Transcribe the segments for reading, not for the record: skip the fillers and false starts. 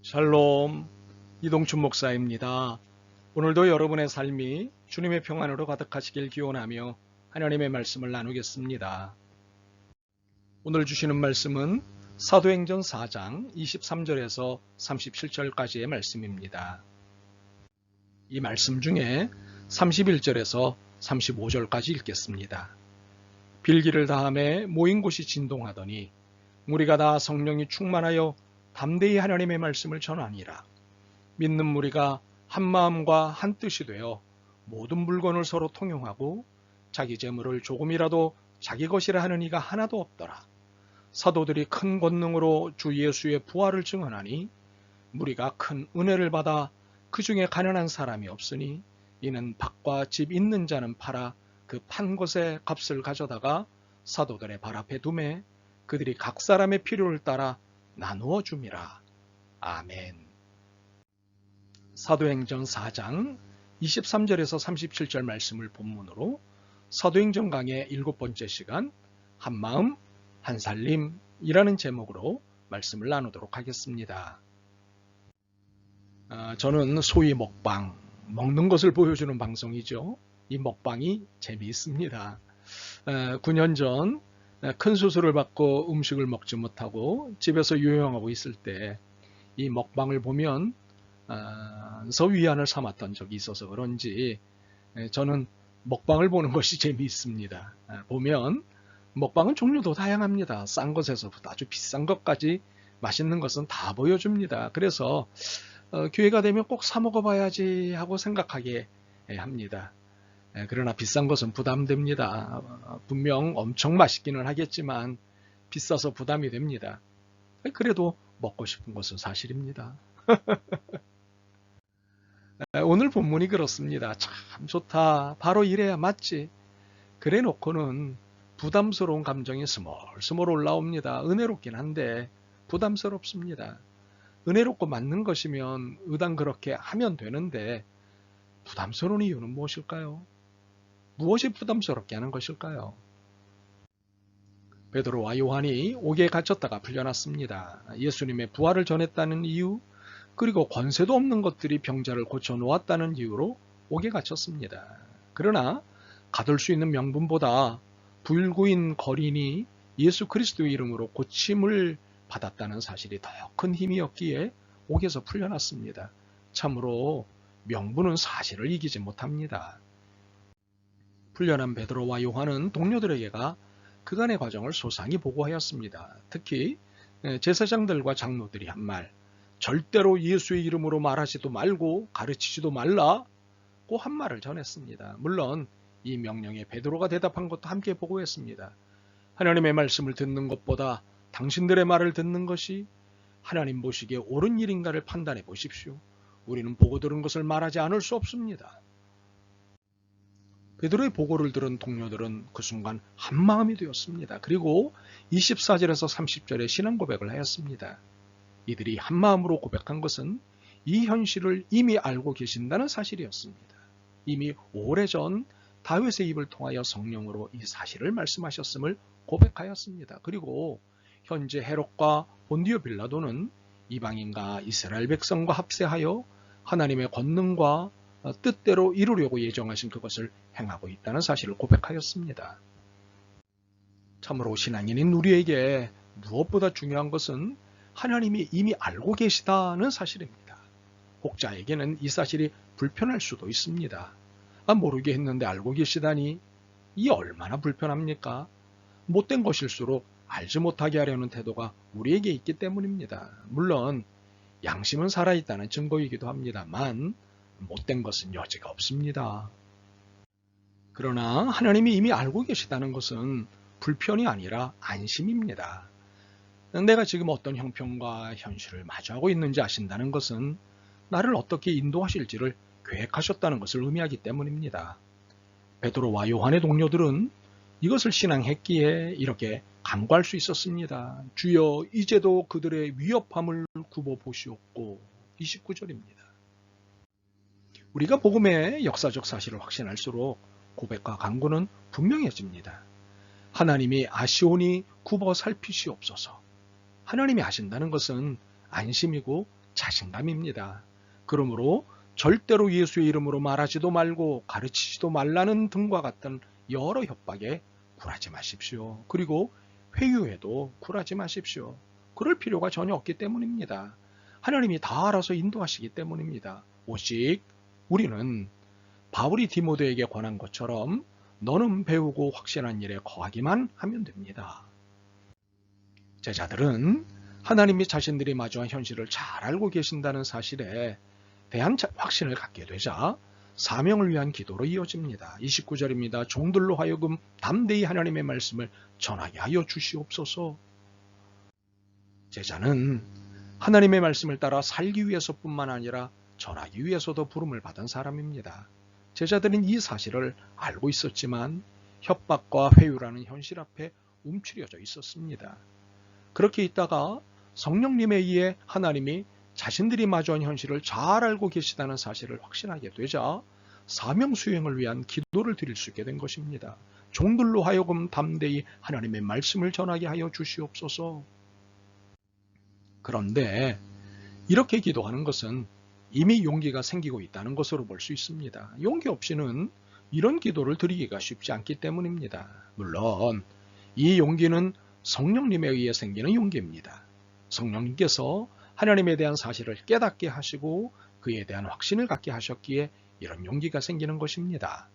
샬롬, 이동춘 목사입니다. 오늘도 여러분의 삶이 주님의 평안으로 가득하시길 기원하며 하나님의 말씀을 나누겠습니다. 오늘 주시는 말씀은 사도행전 4장 23절에서 37절까지의 말씀입니다. 이 말씀 중에 31절에서 35절까지 읽겠습니다. 빌기를 다함에 모인 곳이 진동하더니 무리가 다 성령이 충만하여 담대히 하나님의 말씀을 전하니라. 믿는 무리가 한 마음과 한 뜻이 되어 모든 물건을 서로 통용하고 자기 재물을 조금이라도 자기 것이라 하는 이가 하나도 없더라. 사도들이 큰 권능으로 주 예수의 부활을 증언하니 무리가 큰 은혜를 받아 그 중에 가난한 사람이 없으니 이는 밭과 집 있는 자는 팔아 그 판 것의 값을 가져다가 사도들의 발 앞에 두매 그들이 각 사람의 필요를 따라 나누어 줌이라. 아멘. 사도행전 4장 23절에서 37절 말씀을 본문으로 사도행전 강의 7번째 시간 한마음 한살림이라는 제목으로 말씀을 나누도록 하겠습니다. 저는 소위 먹방, 먹는 것을 보여주는 방송이죠. 이 먹방이 재미있습니다. 9년 전 큰 수술을 받고 음식을 먹지 못하고 집에서 요양하고 있을 때 이 먹방을 보면 위안을 삼았던 적이 있어서 그런지 저는 먹방을 보는 것이 재미있습니다. 보면 먹방은 종류도 다양합니다. 싼 것에서부터 아주 비싼 것까지 맛있는 것은 다 보여줍니다. 그래서 기회가 되면 꼭 사 먹어봐야지 하고 생각하게 합니다. 그러나 비싼 것은 부담됩니다. 분명 엄청 맛있기는 하겠지만 비싸서 부담이 됩니다. 그래도 먹고 싶은 것은 사실입니다. 오늘 본문이 그렇습니다. 참 좋다. 바로 이래야 맞지. 그래 놓고는 부담스러운 감정이 스멀스멀 올라옵니다. 은혜롭긴 한데 부담스럽습니다. 은혜롭고 맞는 것이면 의당 그렇게 하면 되는데 부담스러운 이유는 무엇일까요? 무엇이 부담스럽게 하는 것일까요? 베드로와 요한이 옥에 갇혔다가 풀려났습니다. 예수님의 부활을 전했다는 이유, 그리고 권세도 없는 것들이 병자를 고쳐놓았다는 이유로 옥에 갇혔습니다. 그러나 가둘 수 있는 명분보다 불구인 거린이 예수 그리스도의 이름으로 고침을 받았다는 사실이 더 큰 힘이었기에 옥에서 풀려났습니다. 참으로 명분은 사실을 이기지 못합니다. 풀려난 베드로와 요한은 동료들에게가 그간의 과정을 소상히 보고하였습니다. 특히 제사장들과 장로들이 한 말, 절대로 예수의 이름으로 말하지도 말고 가르치지도 말라고 한 말을 전했습니다. 물론 이 명령에 베드로가 대답한 것도 함께 보고했습니다. 하나님의 말씀을 듣는 것보다 당신들의 말을 듣는 것이 하나님 보시기에 옳은 일인가를 판단해 보십시오. 우리는 보고 들은 것을 말하지 않을 수 없습니다. 베드로의 보고를 들은 동료들은 그 순간 한마음이 되었습니다. 그리고 24절에서 30절에 신앙 고백을 하였습니다. 이들이 한마음으로 고백한 것은 이 현실을 이미 알고 계신다는 사실이었습니다. 이미 오래전 다윗의 입을 통하여 성령으로 이 사실을 말씀하셨음을 고백하였습니다. 그리고 현재 헤롯과 본디오 빌라도는 이방인과 이스라엘 백성과 합세하여 하나님의 권능과 뜻대로 이루려고 예정하신 그것을 행하고 있다는 사실을 고백하였습니다. 참으로 신앙인인 우리에게 무엇보다 중요한 것은 하나님이 이미 알고 계시다는 사실입니다. 혹자에게는 이 사실이 불편할 수도 있습니다. 모르게 했는데 알고 계시다니 이 얼마나 불편합니까? 못된 것일수록 알지 못하게 하려는 태도가 우리에게 있기 때문입니다. 물론 양심은 살아있다는 증거이기도 합니다만 못된 것은 여지가 없습니다. 그러나 하나님이 이미 알고 계시다는 것은 불편이 아니라 안심입니다. 내가 지금 어떤 형편과 현실을 마주하고 있는지 아신다는 것은 나를 어떻게 인도하실지를 계획하셨다는 것을 의미하기 때문입니다. 베드로와 요한의 동료들은 이것을 신앙했기에 이렇게 간구할 수 있었습니다. 주여 이제도 그들의 위협함을 굽어보시옵고. 29절입니다. 우리가 복음의 역사적 사실을 확신할수록 고백과 간구는 분명해집니다. 하나님이 아시오니 굽어 살피시옵소서. 하나님이 하신다는 것은 안심이고 자신감입니다. 그러므로 절대로 예수의 이름으로 말하지도 말고 가르치지도 말라는 등과 같은 여러 협박에 굴하지 마십시오. 그리고 회유에도 굴하지 마십시오. 그럴 필요가 전혀 없기 때문입니다. 하나님이 다 알아서 인도하시기 때문입니다. 오직 우리는 바울이 디모데에게 권한 것처럼 너는 배우고 확신한 일에 거하기만 하면 됩니다. 제자들은 하나님이 자신들이 마주한 현실을 잘 알고 계신다는 사실에 대한 확신을 갖게 되자 사명을 위한 기도로 이어집니다. 29절입니다. 종들로 하여금 담대히 하나님의 말씀을 전하게 하여 주시옵소서. 제자는 하나님의 말씀을 따라 살기 위해서뿐만 아니라 전하기 위해서도 부름을 받은 사람입니다. 제자들은 이 사실을 알고 있었지만 협박과 회유라는 현실 앞에 움츠려져 있었습니다. 그렇게 있다가 성령님에 의해 하나님이 자신들이 마주한 현실을 잘 알고 계시다는 사실을 확신하게 되자 사명 수행을 위한 기도를 드릴 수 있게 된 것입니다. 종들로 하여금 담대히 하나님의 말씀을 전하게 하여 주시옵소서. 그런데 이렇게 기도하는 것은 이미 용기가 생기고 있다는 것으로 볼 수 있습니다. 용기 없이는 이런 기도를 드리기가 쉽지 않기 때문입니다. 물론 이 용기는 성령님에 의해 생기는 용기입니다. 성령님께서 하나님에 대한 사실을 깨닫게 하시고 그에 대한 확신을 갖게 하셨기에 이런 용기가 생기는 것입니다.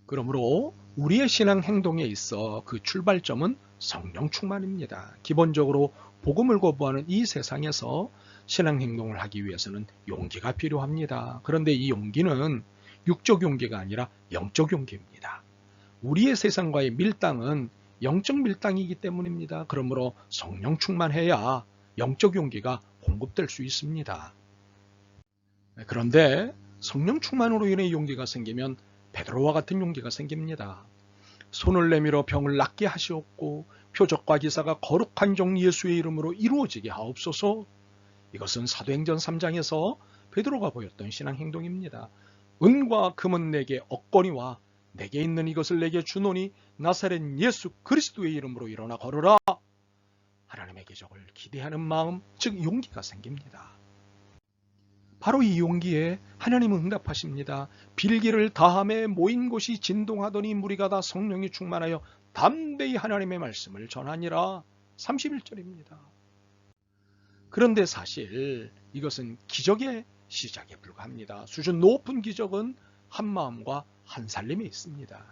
그러므로 우리의 신앙 행동에 있어 그 출발점은 성령 충만입니다. 기본적으로 복음을 거부하는 이 세상에서 신앙 행동을 하기 위해서는 용기가 필요합니다. 그런데 이 용기는 육적 용기가 아니라 영적 용기입니다. 우리의 세상과의 밀당은 영적 밀당이기 때문입니다. 그러므로 성령 충만해야 영적 용기가 공급될 수 있습니다. 그런데 성령 충만으로 인해 용기가 생기면 베드로와 같은 용기가 생깁니다. 손을 내밀어 병을 낫게 하시옵고 표적과 기사가 거룩한 종 예수의 이름으로 이루어지게 하옵소서. 이것은 사도행전 3장에서 베드로가 보였던 신앙 행동입니다. 은과 금은 내게 얻거니와 내게 있는 이것을 내게 주노니 나사렛 예수 그리스도의 이름으로 일어나 걸으라. 하나님의 기적을 기대하는 마음, 즉 용기가 생깁니다. 바로 이 용기에 하나님은 응답하십니다. 빌기를 다함에 모인 곳이 진동하더니 무리가 다 성령이 충만하여 담대히 하나님의 말씀을 전하니라. 31절입니다. 그런데 사실 이것은 기적의 시작에 불과합니다. 수준 높은 기적은 한 마음과 한 살림에 있습니다.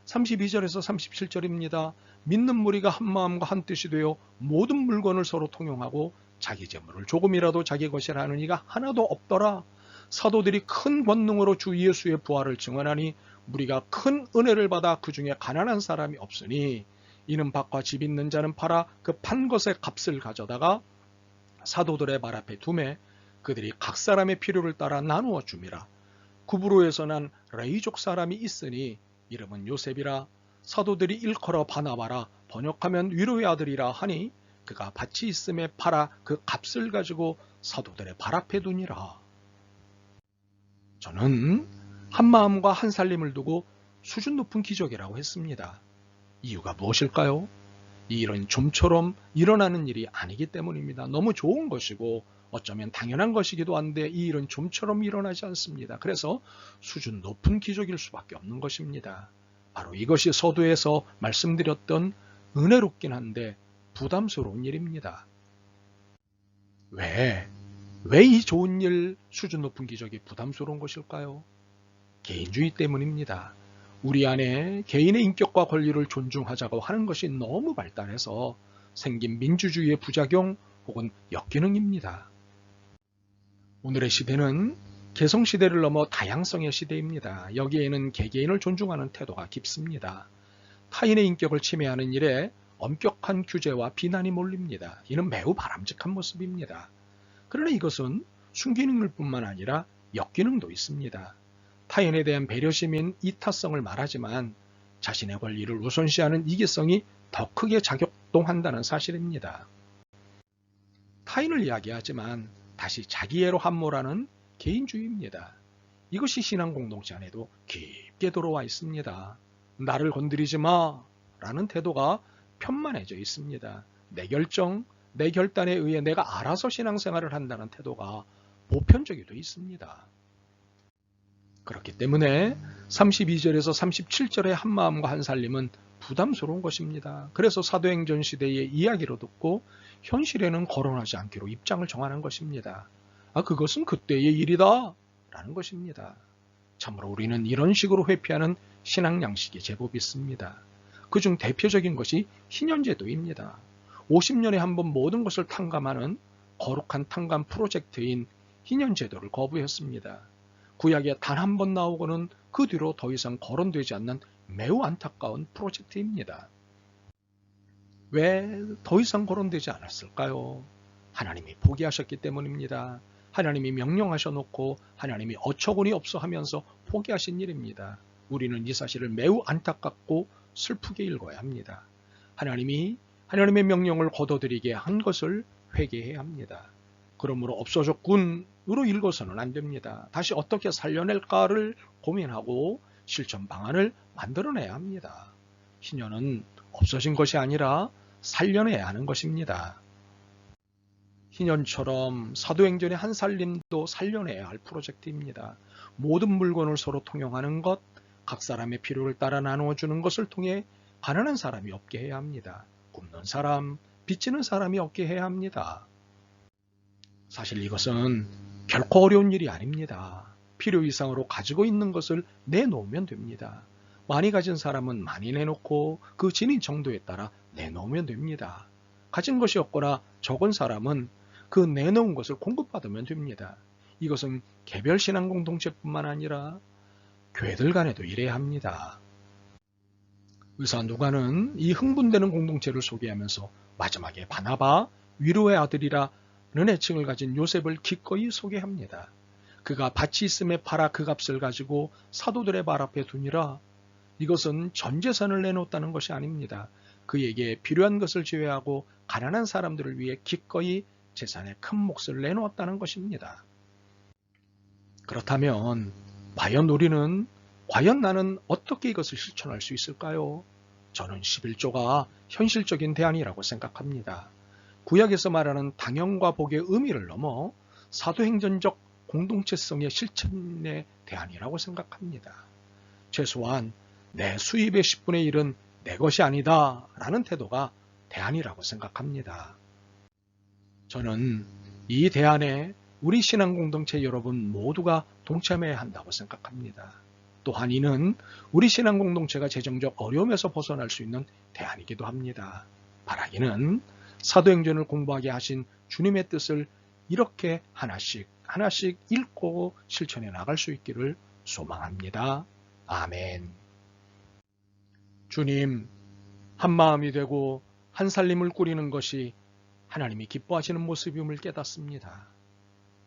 32절에서 37절입니다. 믿는 무리가 한 마음과 한 뜻이 되어 모든 물건을 서로 통용하고 자기 재물을 조금이라도 자기 것이라 하는 이가 하나도 없더라. 사도들이 큰 권능으로 주 예수의 부활을 증언하니 무리가 큰 은혜를 받아 그 중에 가난한 사람이 없으니 이는 밭과 집 있는 자는 팔아 그 판 것의 값을 가져다가 사도들의 발 앞에 두매 그들이 각 사람의 필요를 따라 나누어 줌이라. 구브로에서 난 레이족 사람이 있으니 이름은 요셉이라. 사도들이 일컬어 바나바라 번역하면 위로의 아들이라 하니 그가 밭이 있음에 팔아 그 값을 가지고 사도들의 발 앞에 두니라. 저는 한 마음과 한 살림을 두고 수준 높은 기적이라고 했습니다. 이유가 무엇일까요? 이 일은 좀처럼 일어나는 일이 아니기 때문입니다. 너무 좋은 것이고 어쩌면 당연한 것이기도 한데 이 일은 좀처럼 일어나지 않습니다. 그래서 수준 높은 기적일 수밖에 없는 것입니다. 바로 이것이 서두에서 말씀드렸던 은혜롭긴 한데 부담스러운 일입니다. 왜 이 좋은 일, 수준 높은 기적이 부담스러운 것일까요? 개인주의 때문입니다. 우리 안에 개인의 인격과 권리를 존중하자고 하는 것이 너무 발달해서 생긴 민주주의의 부작용 혹은 역기능입니다. 오늘의 시대는 개성시대를 넘어 다양성의 시대입니다. 여기에는 개개인을 존중하는 태도가 깊습니다. 타인의 인격을 침해하는 일에 엄격한 규제와 비난이 몰립니다. 이는 매우 바람직한 모습입니다. 그러나 이것은 순기능일 뿐만 아니라 역기능도 있습니다. 타인에 대한 배려심인 이타성을 말하지만 자신의 권리를 우선시하는 이기성이 더 크게 작용한다는 사실입니다. 타인을 이야기하지만 다시 자기애로 함몰하는 개인주의입니다. 이것이 신앙 공동체 안에도 깊게 들어와 있습니다. 나를 건드리지 마 라는 태도가 편만해져 있습니다. 내 결정, 내 결단에 의해 내가 알아서 신앙생활을 한다는 태도가 보편적이 되어 있습니다. 그렇기 때문에 32절에서 37절의 한마음과 한살림은 부담스러운 것입니다. 그래서 사도행전 시대의 이야기로 듣고 현실에는 거론하지 않기로 입장을 정하는 것입니다. 그것은 그때의 일이다 라는 것입니다. 참으로 우리는 이런 식으로 회피하는 신앙 양식이 제법 있습니다. 그중 대표적인 것이 희년제도입니다. 50년에 한 번 모든 것을 탕감하는 거룩한 탕감 프로젝트인 희년제도를 거부했습니다. 구약에 단 한 번 나오고는 그 뒤로 더 이상 거론되지 않는 매우 안타까운 프로젝트입니다. 왜 더 이상 거론되지 않았을까요? 하나님이 포기하셨기 때문입니다. 하나님이 명령하셔놓고 하나님이 어처구니 없어 하면서 포기하신 일입니다. 우리는 이 사실을 매우 안타깝고 슬프게 읽어야 합니다. 하나님의 명령을 거둬들이게 한 것을 회개해야 합니다. 그러므로 없어졌군으로 읽어서는 안 됩니다. 다시 어떻게 살려낼까를 고민하고 실천 방안을 만들어내야 합니다. 희년은 없어진 것이 아니라 살려내야 하는 것입니다. 희년처럼 사도행전의 한살림도 살려내야 할 프로젝트입니다. 모든 물건을 서로 통용하는 것, 각 사람의 필요를 따라 나누어주는 것을 통해 가난한 사람이 없게 해야 합니다. 굶는 사람, 빚지는 사람이 없게 해야 합니다. 사실 이것은 결코 어려운 일이 아닙니다. 필요 이상으로 가지고 있는 것을 내놓으면 됩니다. 많이 가진 사람은 많이 내놓고 그 지닌 정도에 따라 내놓으면 됩니다. 가진 것이 없거나 적은 사람은 그 내놓은 것을 공급받으면 됩니다. 이것은 개별 신앙 공동체뿐만 아니라 교회들 간에도 이래야 합니다. 의사 누가는 이 흥분되는 공동체를 소개하면서 마지막에 바나바, 위로의 아들이라는 애칭을 가진 요셉을 기꺼이 소개합니다. 그가 밭이 있음에 팔아 그 값을 가지고 사도들의 발 앞에 두니라. 이것은 전 재산을 내놓았다는 것이 아닙니다. 그에게 필요한 것을 제외하고 가난한 사람들을 위해 기꺼이 재산의 큰 몫을 내놓았다는 것입니다. 그렇다면 과연 나는 어떻게 이것을 실천할 수 있을까요? 저는 11조가 현실적인 대안이라고 생각합니다. 구약에서 말하는 당연과 복의 의미를 넘어 사도행전적 공동체성의 실천의 대안이라고 생각합니다. 최소한 내 수입의 10분의 1은 내 것이 아니다 라는 태도가 대안이라고 생각합니다. 저는 이 대안에 우리 신앙공동체 여러분 모두가 동참해야 한다고 생각합니다. 또한 이는 우리 신앙공동체가 재정적 어려움에서 벗어날 수 있는 대안이기도 합니다. 바라기는 사도행전을 공부하게 하신 주님의 뜻을 이렇게 하나씩 읽고 실천해 나갈 수 있기를 소망합니다. 아멘. 주님, 한 마음이 되고 한 살림을 꾸리는 것이 하나님이 기뻐하시는 모습임을 깨닫습니다.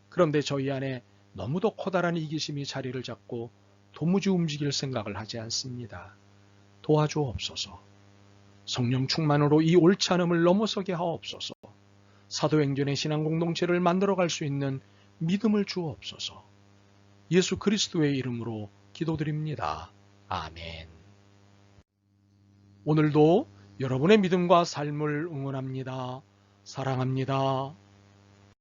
그런데 저희 안에 너무도 커다란 이기심이 자리를 잡고 도무지 움직일 생각을 하지 않습니다. 도와주옵소서. 성령 충만으로 이 옳지 않음을 넘어서게 하옵소서. 사도행전의 신앙 공동체를 만들어갈 수 있는 믿음을 주옵소서. 예수 그리스도의 이름으로 기도드립니다. 아멘. 오늘도 여러분의 믿음과 삶을 응원합니다. 사랑합니다.